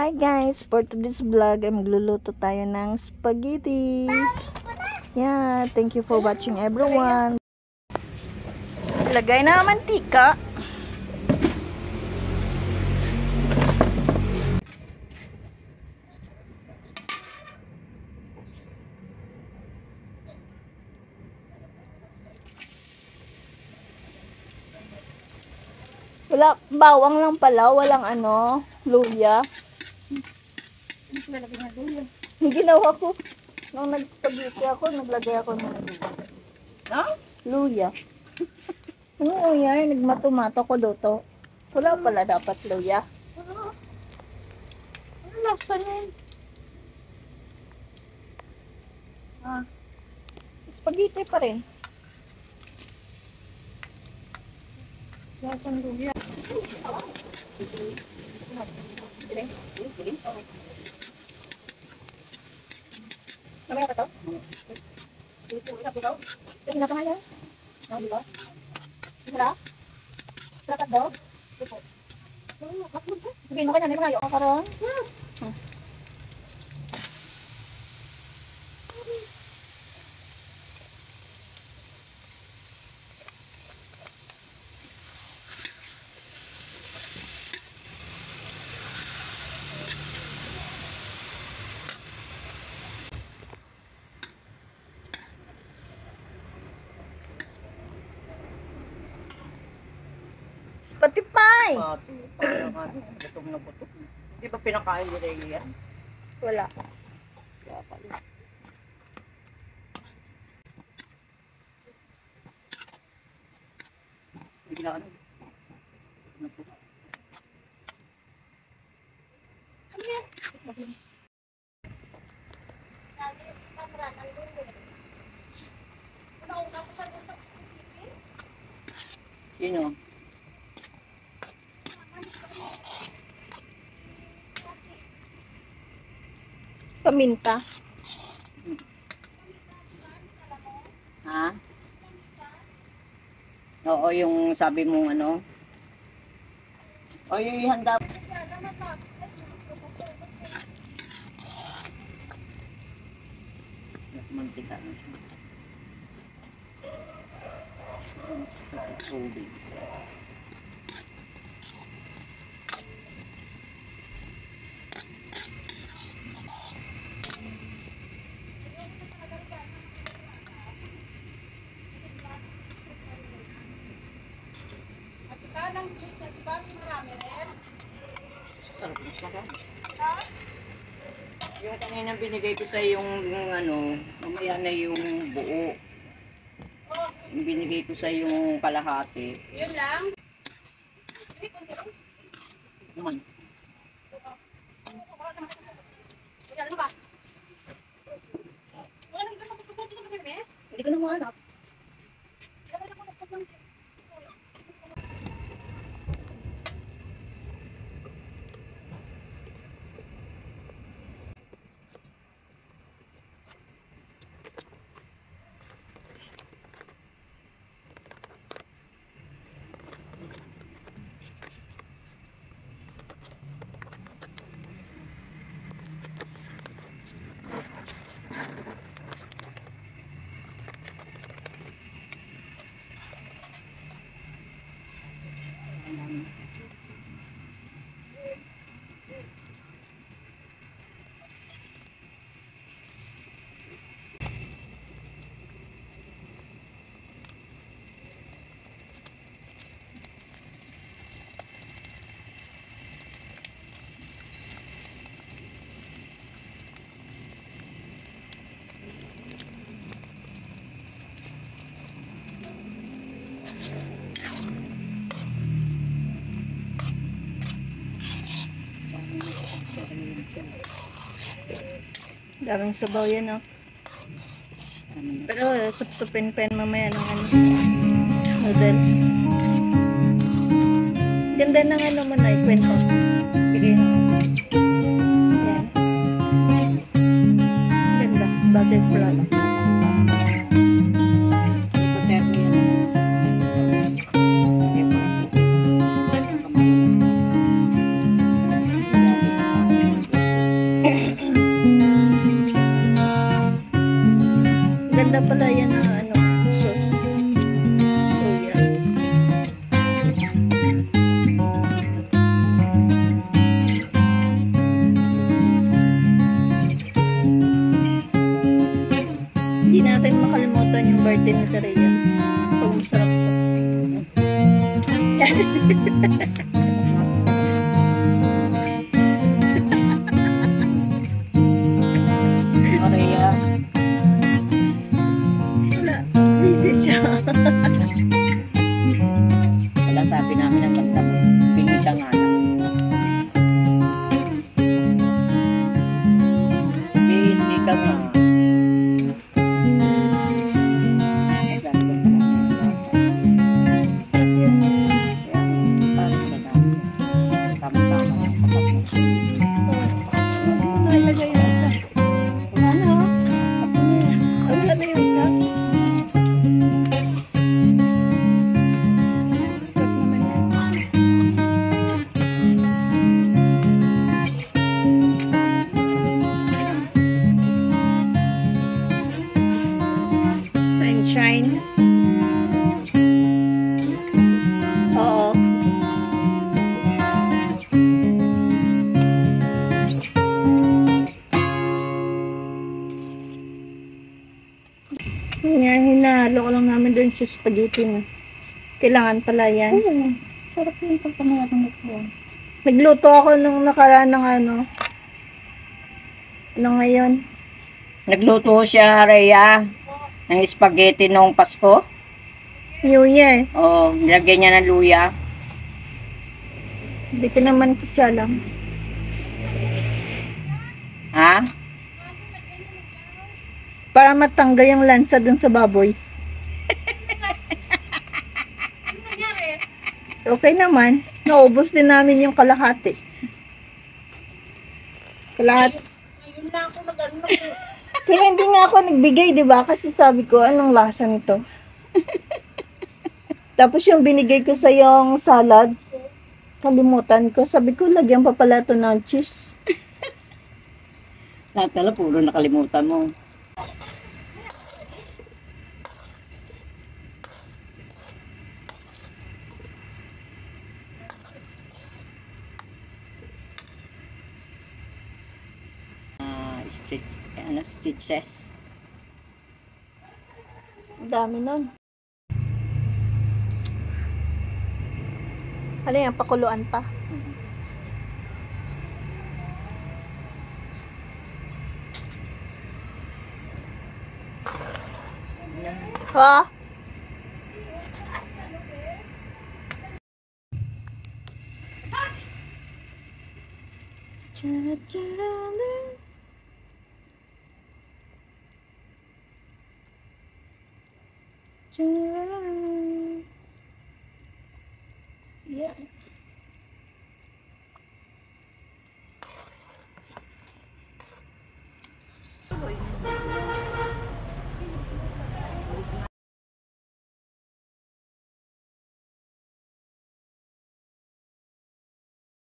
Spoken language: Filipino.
Hi guys, for today's vlog ay magluluto tayo ng spaghetti. Yeah, thank you for watching everyone. Lagay na mantika. Wala, bawang lang pala, walang luya. Ginawa ko. Nung nag-spaghetti ako, naglagay ako ng luya. Ano yan? Nagmatumato ko luto. Wala pala dapat luya. Ano lasa niyan? Spaghetti pa rin. Lasang luya. Mamaya ka to? Ito na kaya? Di ba? Sarap? Sarap daw? Sabihin mo ka na, may mga ayaw ka karoon? Spotify! Gutom na gutom. Hindi ba pinakain nila yan? Wala. Kaya pala. Bigla ano? Sino? Paminta. Ha? Oo, yung sabi mong ano? O, yung ihanda. Mantika na siya. Tubig. Ng cheese na diba? Marami rin. Sarap na sarap. Yung kanina binigay ko sa yung ano, mamaya na yung buo. Yung binigay ko sa yung kalahati. Yun lang. Naman. Ano ba? Wala nang ganang gusto dito sa kanya eh? Hindi ko na mahanap. Daming sabaw yan, Pero sup-supin-pen mamaya ng noodles. Ganda ng mo na ikwento. Sige. Yan. Ganda. Butterfly. Maria. Busy siya. Wala sabi namin ang ganda mo. Pingin ka nga na. Busy ka nga. Ay, sabi ko pa lang. Parang ka na. Tama-tama lang sa pag mo. Nalagay na sa... Ano? Wala na yung isa. Sarap naman yan. Sunshine. Oo. Nga, hinalo ko lang namin doon sa spaghetti mo. Kailangan pala yan. Sarap yung pagpamayagan mo. Nagluto ako nung nakaraan ng ano. Ano ngayon? Nagluto siya, Rhea, ng spaghetti noong Pasko. New Year. Oo, nilagyan niya ng luya. Hindi ko naman kasi alam. Ha? Para matanggal yung lansa dun sa baboy. Okay naman. Naubos din namin yung kalahati. Kalahati. Ayun na ako nag-ano. Kaya hindi nga ako nagbigay, di ba? Kasi sabi ko, anong lasa nito? Tapos yung binigay ko sa yung salad, kalimutan ko. Sabi ko, lagyan pa pala ito ng cheese. Lahat pala puro nakalimutan mo. Stitches. Ang dami nun. Ano yan? Pakuluan pa? Ha?